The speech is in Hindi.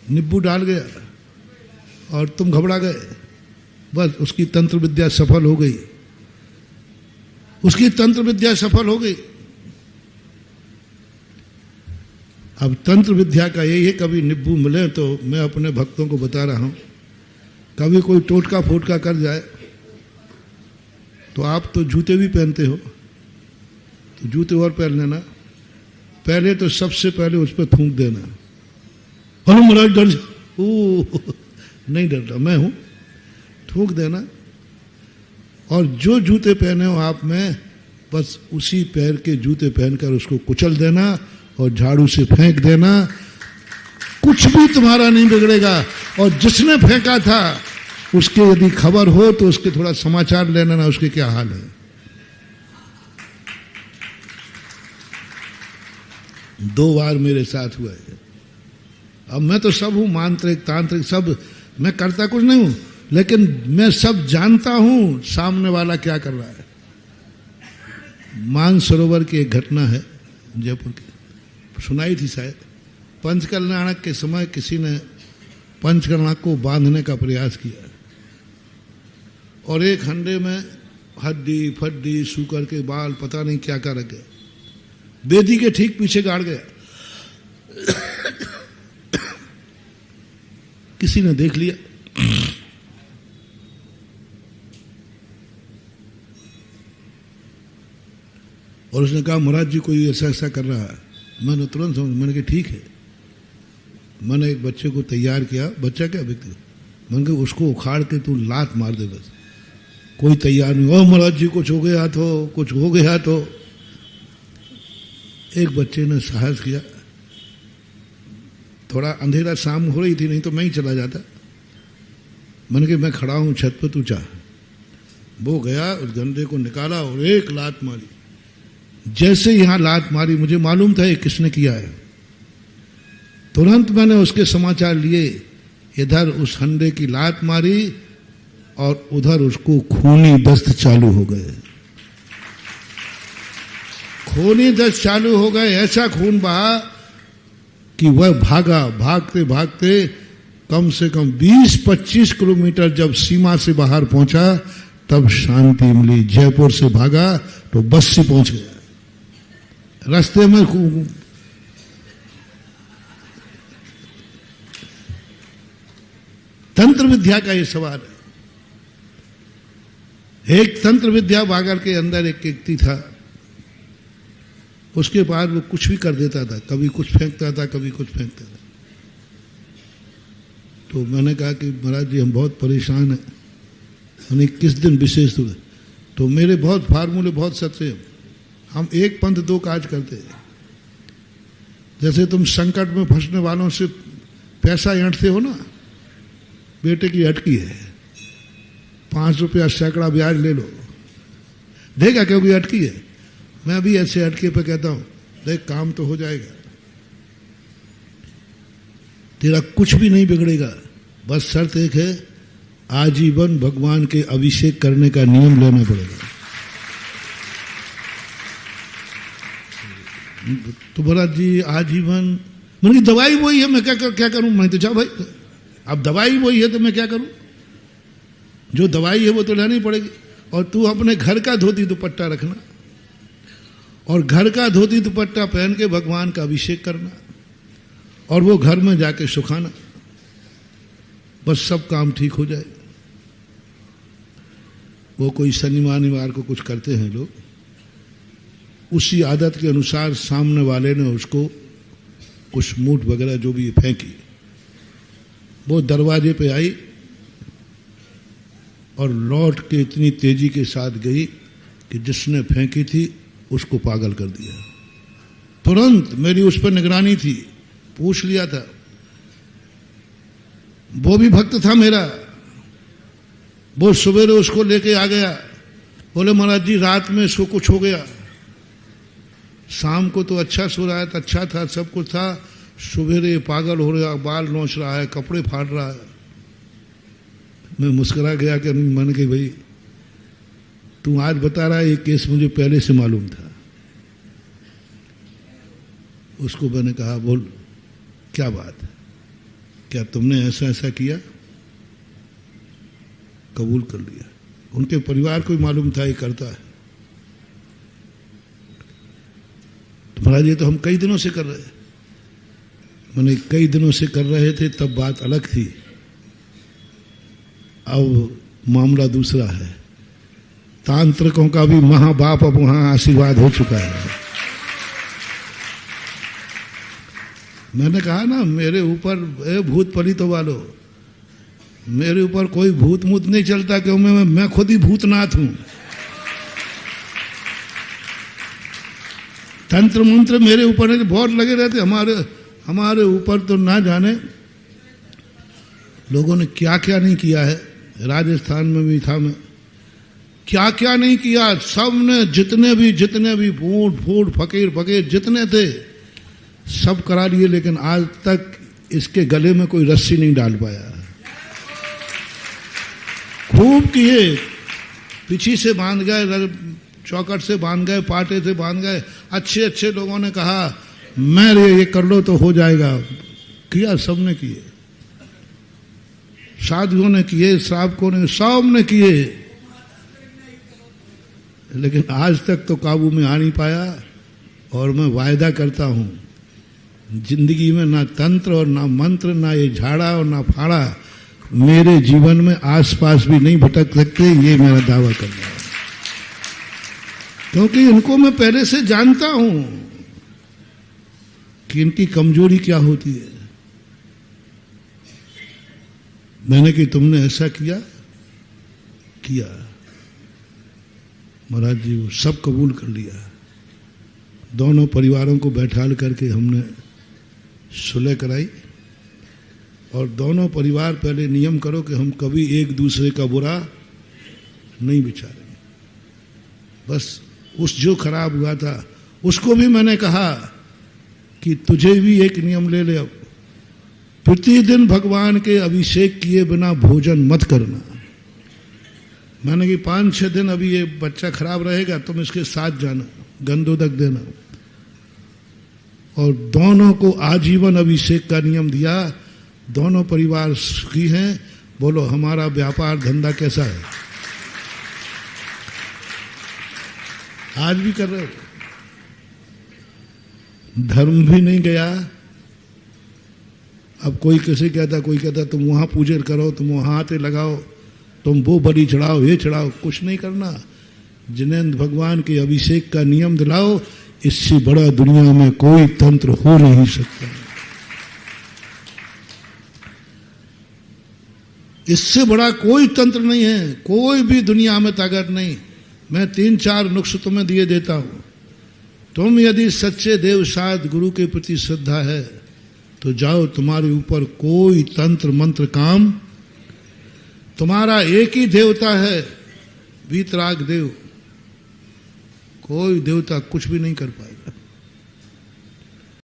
नींबू डाल गया और तुम घबरा गए, बस उसकी तंत्र विद्या सफल हो गई, उसकी तंत्र विद्या सफल हो गई। अब तंत्र विद्या का यही है, कभी नींबू मिले तो मैं अपने भक्तों को बता रहा हूं, कभी कोई टोटका फोटका कर जाए तो आप तो जूते भी पहनते हो, तो जूते और पहन लेना, पहले तो सबसे पहले उस पर थूक देना। हेलो महाराज डर नहीं डरता, मैं हूं, थूक देना। और जो जूते पहने हो आप में, बस उसी पैर के जूते पहनकर उसको कुचल देना और झाड़ू से फेंक देना, कुछ भी तुम्हारा नहीं बिगड़ेगा। और जिसने फेंका था उसके यदि खबर हो तो उसके थोड़ा समाचार लेना ना, उसके क्या हाल है। 2 बार मेरे साथ हुआ है। अब मैं तो सब हूं, मांत्रिक तांत्रिक सब, मैं करता कुछ नहीं हूं, लेकिन मैं सब जानता हूं सामने वाला क्या कर रहा है। मानसरोवर की एक घटना है जयपुर की, सुनाई थी शायद। पंचकल्याणक के समय किसी ने पंचकर्णक को बांधने का प्रयास किया और एक हंडे में हड्डी फड्डी सूकर के बाल पता नहीं क्या क्या रख गया, बेदी के ठीक पीछे गाड़ गया। किसी ने देख लिया, और उसने कहा महाराज जी कोई ऐसा ऐसा कर रहा है। मैंने तुरंत समझ, मैंने कहा ठीक है। मैंने एक बच्चे को तैयार किया, बच्चा क्या व्यक्ति, मैंने कहा उसको उखाड़ के तू लात मार दे बस। कोई तैयार नहीं, ओ महाराज जी कुछ हो गया तो, कुछ हो गया तो। एक बच्चे ने साहस किया, थोड़ा अंधेरा शाम हो रही थी, नहीं तो मैं ही चला जाता। मैंने कहा मैं खड़ा हूं छत पे, तू चाह। वो गया, उस गंदे को निकाला और एक लात मारी। जैसे यहां लात मारी, मुझे मालूम था ये किसने किया है। तुरंत मैंने उसके समाचार लिए, इधर उस हंडे की लात मारी और उधर उसको खूनी दस्त चालू हो गए। खूनी दस्त चालू हो गए, ऐसा खून बहा कि वह भागा, भागते भागते कम से कम 20-25 किलोमीटर जब सीमा से बाहर पहुंचा तब शांति मिली। जयपुर से भागा तो बस्सी पहुंच गया। रास्ते में तंत्र विद्या का ये सवाल है। एक तंत्र विद्या बागर के अंदर एक व्यक्ति था, उसके बाद वो कुछ भी कर देता था, कभी कुछ फेंकता था, कभी कुछ फेंकता था। तो मैंने कहा कि महाराज जी हम बहुत परेशान हैं, हमें किस दिन विशेष हुए। तो मेरे बहुत फार्मूले बहुत सच्चे हैं, हम एक पंथ दो काज करते हैं। जैसे तुम संकट में फंसने वालों से पैसा ऐंठते हो ना, बेटे की अटकी है, 5 रुपया सैकड़ा ब्याज ले लो, देगा क्योंकि अटकी है। मैं भी ऐसे अटके पे कहता हूं देख काम तो हो जाएगा, तेरा कुछ भी नहीं बिगड़ेगा, बस शर्त एक है आजीवन भगवान के अभिषेक करने का नियम लेना पड़ेगा। तो महाराज जी आजीवन, मैंने दवाई वही है, मैं क्या करूं। मैं तो चाह भाई अब दवाई वही है तो मैं क्या करूं, जो दवाई है वो तो लेनी पड़ेगी। और तू अपने घर का धोती दुपट्टा रखना और घर का धोती दुपट्टा पहन के भगवान का अभिषेक करना और वो घर में जाके सुखाना, बस सब काम ठीक हो जाएगा। वो कोई शनिवार को कुछ करते हैं लोग, उसी आदत के अनुसार सामने वाले ने उसको कुछ मूठ वगैरह जो भी फेंकी, वो दरवाजे पे आई और लौट के इतनी तेजी के साथ गई कि जिसने फेंकी थी उसको पागल कर दिया। तुरंत मेरी उस पर निगरानी थी, पूछ लिया था, वो भी भक्त था मेरा, वो सवेरे उसको लेके आ गया। बोले महाराज जी रात में इसको कुछ हो गया, शाम को तो अच्छा सो रहा है, तो अच्छा था, सब कुछ था, सवेरे पागल हो रहा, बाल नोच रहा है, कपड़े फाड़ रहा है। मैं मुस्कुरा गया कि मैंने कहा भाई तू आज बता रहा है, ये केस मुझे पहले से मालूम था। उसको मैंने कहा बोल क्या बात है, क्या तुमने ऐसा ऐसा किया? कबूल कर लिया। उनके परिवार को भी मालूम था ये करता है। तो महाराज ये तो हम कई दिनों से कर रहे, मैंने कई दिनों से कर रहे थे, तब बात अलग थी, अब मामला दूसरा है। तांत्रिकों का भी महाबाप अब वहां आशीर्वाद हो चुका है। मैंने कहा ना, मेरे ऊपर भूत पलितों वालों, मेरे ऊपर कोई भूत मूत नहीं चलता, क्योंकि मैं खुद ही भूतनाथ हूं। तंत्र मंत्र मेरे ऊपर बहुत लगे रहते, हमारे ऊपर तो ना जाने लोगों ने क्या क्या नहीं किया है। राजस्थान में भी था मैं, क्या क्या नहीं किया। सब ने जितने भी फूट फकीर जितने थे सब करा लिए, लेकिन आज तक इसके गले में कोई रस्सी नहीं डाल पाया। खूब किए, पीछे से बांध गए, चौकट से बांध गए, पाटे से बांध गए। अच्छे लोगों ने कहा मैं ये कर लो तो हो जाएगा, किया, सबने किए, साधुओं ने किए, श्रावकों ने, सब ने किए, लेकिन आज तक तो काबू में आ नहीं पाया। और मैं वायदा करता हूं, जिंदगी में ना तंत्र और ना मंत्र, ना ये झाड़ा और ना फाड़ा मेरे जीवन में आसपास भी नहीं भटक सकते, ये मेरा दावा करना है। क्योंकि इनको मैं पहले से जानता हूं कि इनकी कमजोरी क्या होती है। मैंने कि तुमने ऐसा किया, महाराज जी वो सब कबूल कर लिया। दोनों परिवारों को बैठाल करके हमने सुलह कराई, और दोनों परिवार पहले नियम करो कि हम कभी एक दूसरे का बुरा नहीं विचारेंगे। बस उस जो खराब हुआ था उसको भी मैंने कहा कि तुझे भी एक नियम ले ले, अब प्रतिदिन भगवान के अभिषेक किए बिना भोजन मत करना। मैंने कि 5-6 दिन अभी ये बच्चा खराब रहेगा, तुम इसके साथ जाना, गंधोदक देना। और दोनों को आजीवन अभिषेक का नियम दिया। दोनों परिवार सुखी हैं। बोलो हमारा व्यापार धंधा कैसा है? आज भी कर रहे हो। धर्म भी नहीं गया। अब कोई कैसे कहता, कोई कहता तुम वहां पूजन करो, तुम वहां हाथे लगाओ, तुम वो बलि चढ़ाओ, ये चढ़ाओ, कुछ नहीं करना। जिनेंद्र भगवान के अभिषेक का नियम दिलाओ। इससे बड़ा दुनिया में कोई तंत्र हो नहीं सकता। इससे बड़ा कोई तंत्र नहीं है, कोई भी दुनिया में ताकत नहीं। मैं 3-4 नुस्खे तुम्हें दिए देता हूं। तुम यदि सच्चे देव साध गुरु के प्रति श्रद्धा है तो जाओ, तुम्हारे ऊपर कोई तंत्र मंत्र काम, तुम्हारा एक ही देवता है वीतराग देव, कोई देवता कुछ भी नहीं कर पाएगा।